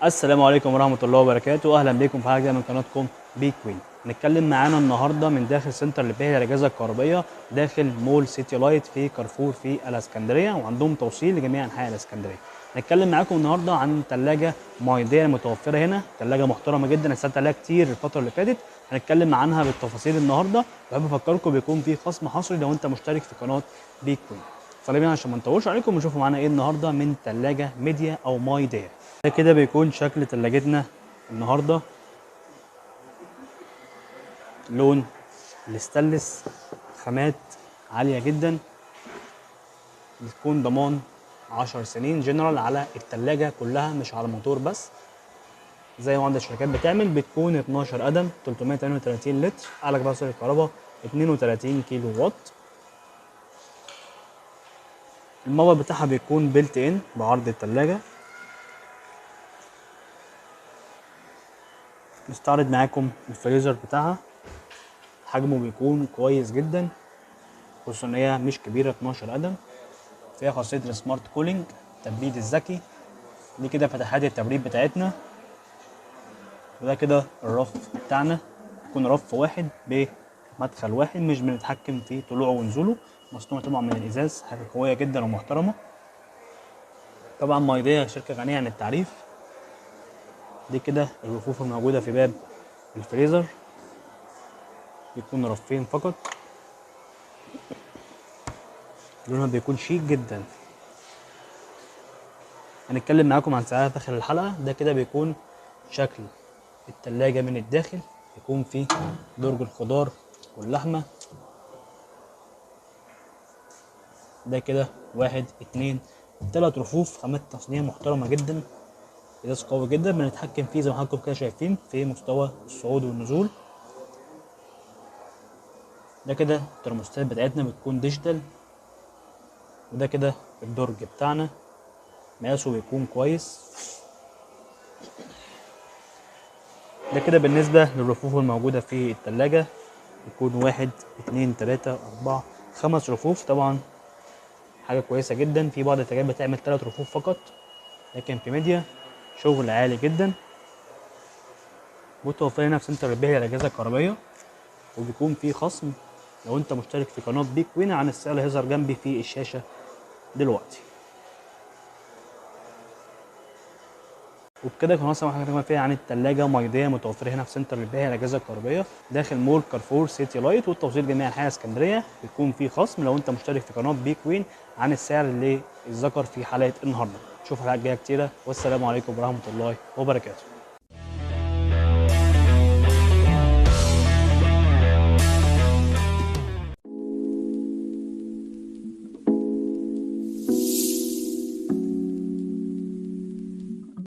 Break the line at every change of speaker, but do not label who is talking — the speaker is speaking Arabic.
السلام عليكم ورحمة الله وبركاته، أهلا بكم في حلقة جديدة من قناتكم بي كوين. هنتكلم معانا النهارده من داخل سنتر للبيع الأجهزة الكهربائية داخل مول سيتي لايت في كارفور في الإسكندرية، وعندهم توصيل لجميع أنحاء الإسكندرية. هنتكلم معاكم النهارده عن ثلاجة مايديا متوفرة هنا، ثلاجة محترمة جدا، استفدت عليها كتير الفترة اللي فاتت. هنتكلم عنها بالتفاصيل النهارده، وحابب أفكركم بيكون في خصم حصري لو أنت مشترك في قناة بي كوين. فخلينا عشان ما نطولش عليكم ونشوفوا معانا إيه النهارده من ثلاجة ميديا أو مايديا. ده كده بيكون شكل تلاجتنا النهارده، لون الاستانلس، خامات عالية جدا، بتكون ضمان 10 سنين جنرال على التلاجة كلها مش على الموتور بس، زي ما عند الشركات بتعمل. بتكون 12 قدم، 338 لتر، أعلى كباسة الكهرباء 32 كيلو وات. الموضوع بتاعها بيكون بيلت ان بعرض التلاجة. نستعرض معاكم الفريزر بتاعها، حجمه بيكون كويس جدا، خصوصا ان هي مش كبيره، 12 قدم. فيها خاصيه السمارت كولينج، التبريد الذكي. دي كده فتحات التبريد بتاعتنا. وده كده الرف بتاعنا، يكون رف واحد بمدخل واحد، مش بنتحكم في طلوعه ونزوله. مصنوع طبعا من الازاز، حاجه قويه جدا ومحترمه. طبعا مايديا شركه غنيه عن التعريف. دي كده الرفوف الموجوده في باب الفريزر، بيكون رفين فقط. لونها بيكون شيك جدا. هنتكلم معاكم عن سعرها داخل الحلقة. ده كده بيكون شكل التلاجة من الداخل، يكون فيه درج الخضار واللحمة. ده كده 1 2 3 رفوف، خامات تصنيع محترمة جدا، ازاز قوي جدا، بنتحكم فيه زي ما حضراتكم كده شايفين في مستوى الصعود والنزول. ده كده الترموستات بتاعتنا بتكون ديجيتال. وده كده الدرج بتاعنا، مقاسه بيكون كويس. ده كده بالنسبة للرفوف الموجودة في التلاجة، يكون 1 2 3 4 5 رفوف. طبعا حاجة كويسة جدا. في بعض التلاجات بتعمل 3 رفوف فقط، لكن في ميديا شغل عالي جدا. متوفر هنا في سنتر البيع للأجهزة الكهربائية، وبيكون في خصم لو انت مشترك في قناة بي كوين عن السعر اللي هيظهر جنبي في الشاشة دلوقتي. وبكده كنا وصلنا حاجة فيها عن التلاجة مايديا متوفرة هنا في سنتر البيع للأجهزة الكهربائية داخل مول كارفور سيتي لايت، والتوصيل جميع أنحاء اسكندرية. بيكون في خصم لو انت مشترك في قناة بي كوين عن السعر اللي اتذكر في حلقة النهارده. نشوف حلقات جاية كتيرة، والسلام عليكم ورحمة الله وبركاته.